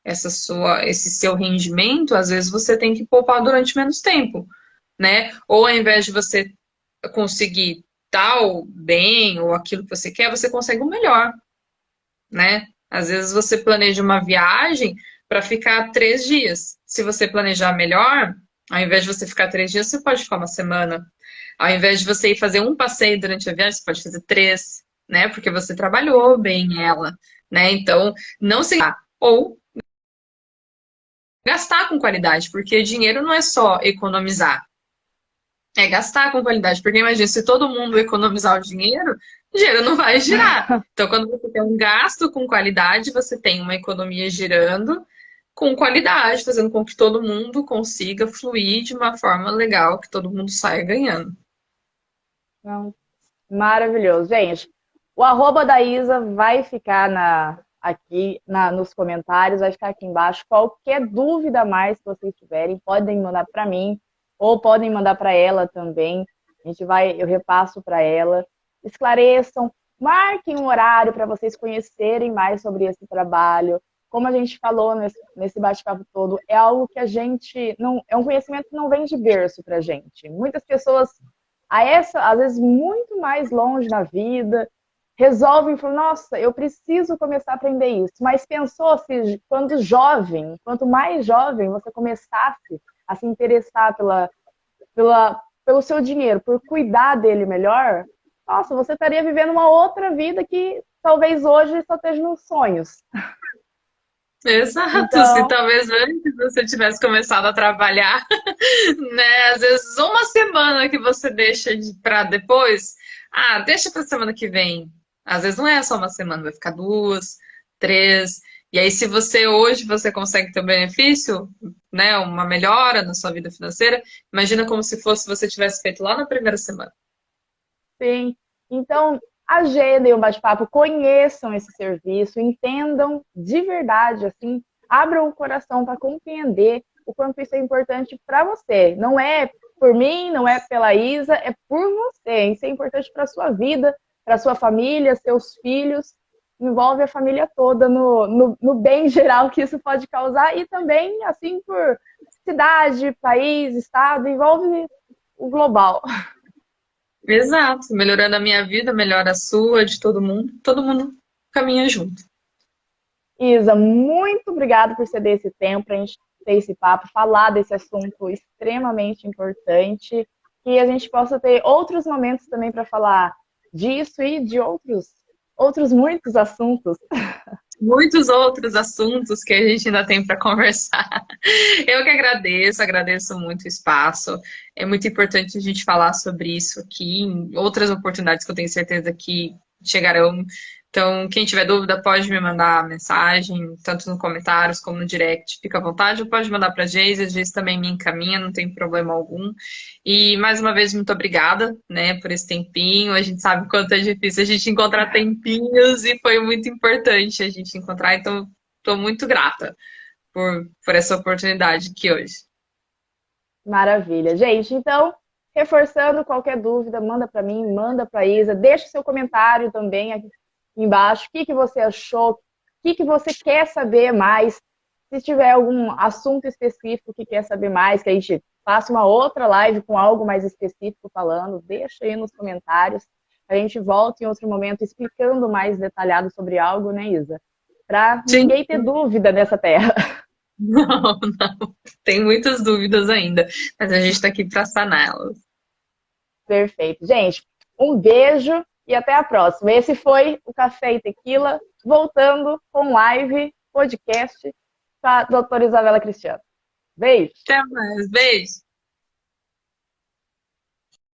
esse seu rendimento, às vezes você tem que poupar durante menos tempo, né? Ou ao invés de você conseguir tal bem ou aquilo que você quer, você consegue o melhor, né? Às vezes você planeja uma viagem para ficar 3 dias. Se você planejar melhor, ao invés de você ficar 3 dias, você pode ficar uma semana. Ao invés de você ir fazer um passeio durante a viagem, você pode fazer 3. né? Porque você trabalhou bem ela, né? Então, não se ou gastar com qualidade, porque dinheiro não é só economizar, é gastar com qualidade. Porque imagina, se todo mundo economizar o dinheiro não vai girar. Então, quando você tem um gasto com qualidade, você tem uma economia girando com qualidade, fazendo com que todo mundo consiga fluir de uma forma legal, que todo mundo saia ganhando. Não, maravilhoso. Gente, o arroba da Isa vai ficar aqui nos comentários, vai ficar aqui embaixo. Qualquer dúvida a mais que vocês tiverem, podem mandar para mim ou podem mandar para ela também. Eu repasso para ela. Esclareçam, marquem um horário para vocês conhecerem mais sobre esse trabalho. Como a gente falou nesse bate-papo todo, é algo que a gente não é um conhecimento que não vem de berço para a gente. Muitas pessoas às vezes muito mais longe na vida, resolvem falar, nossa, eu preciso começar a aprender isso. Mas pensou se quanto mais jovem você começasse a se interessar pelo seu dinheiro, por cuidar dele melhor, nossa, você estaria vivendo uma outra vida que talvez hoje só esteja nos sonhos. Exato, se Então, talvez antes você tivesse começado a trabalhar, né? Às vezes uma semana que você deixa para depois, deixa para semana que vem. Às vezes não é só uma semana, vai ficar duas, três. E aí, se você consegue ter um benefício, né, uma melhora na sua vida financeira, imagina como se fosse você tivesse feito lá na primeira semana. sim. Então, agendem o bate-papo, conheçam esse serviço, entendam de verdade, assim, abram o coração para compreender o quanto isso é importante para você. Não é por mim, não é pela Isa, é por você. Isso é importante para a sua vida, para a sua família, seus filhos. Envolve a família toda no bem geral que isso pode causar e também, assim, por cidade, país, estado, envolve o global. Exato, melhorando a minha vida, melhora a sua, de todo mundo caminha junto. Isa, muito obrigada por ceder esse tempo para a gente ter esse papo, falar desse assunto extremamente importante, que a gente possa ter outros momentos também para falar disso e de outros muitos assuntos. Muitos outros assuntos que a gente ainda tem para conversar. Eu que agradeço muito o espaço. É muito importante a gente falar sobre isso aqui, em outras oportunidades que eu tenho certeza que chegarão. Então, quem tiver dúvida pode me mandar mensagem, tanto no comentários como no direct, fica à vontade, ou pode mandar para a Geise, a Geise também me encaminha, não tem problema algum. E mais uma vez, muito obrigada, né, por esse tempinho. A gente sabe o quanto é difícil a gente encontrar tempinhos e foi muito importante a gente encontrar, então estou muito grata por essa oportunidade aqui hoje. Maravilha. Gente, então, reforçando qualquer dúvida, manda para mim, manda para a Isa, deixa seu comentário também aqui embaixo, o que você achou, o que você quer saber mais, se tiver algum assunto específico que quer saber mais, que a gente faça uma outra live com algo mais específico falando, deixa aí nos comentários, a gente volta em outro momento explicando mais detalhado sobre algo, né, Isa? Para Sim. ninguém ter dúvida nessa terra. Não, não, tem muitas dúvidas ainda, mas a gente está aqui para saná-las. Perfeito. Gente, um beijo e até a próxima. Esse foi o Café e Tequila, voltando com live, podcast com a doutora Isabela Cristiano. Beijo! Até mais, beijo!